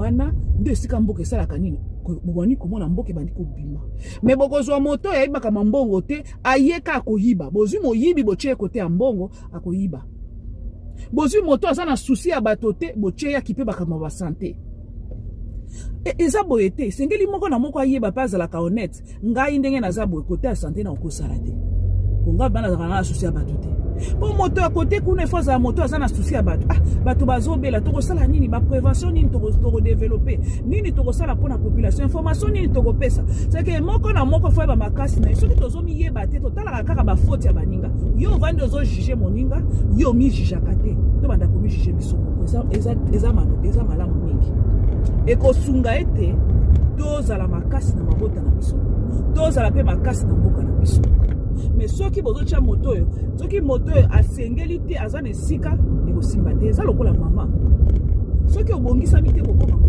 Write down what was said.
wana nde esika mboka esalaka nini bobani komona mboka ebandi kobima me bokozwa moto yayibaka mambongo te ayeka akoyiba bozwi moyibi botie kote ya mbongo akoyiba bozwi moto aza na susi ya bato te botie yaki mpe bakama basante eza boye te sengeli moko na moko ayeba mpe azalaka honnête ngai ndenge naza boye kote ya sante na okosala te ponga bana azalaka na susi ya bato te po moto ya kote kuna efo azala moto aza na susi ya bato bato bazobela tokosala nini baprévention nini tokodevelope nini tokosala mpona population information nini tokopesa seke moko na moko fo yeba makasi na ye soki tozomiyeba te totalaka kaka bafoti ya baninga yo ovandi ozojuge moninga yo mijijaka te to banda komijuge biso moko eza malamu mingi ekosunga ete tozala makasi na mabota na biso tozala mpe makasi na mboka na biso mais soki bozotia moto oyo soki moto oyo asengeli te aza na esika ekosimba te eza lokola mama soki obongisami te kokoma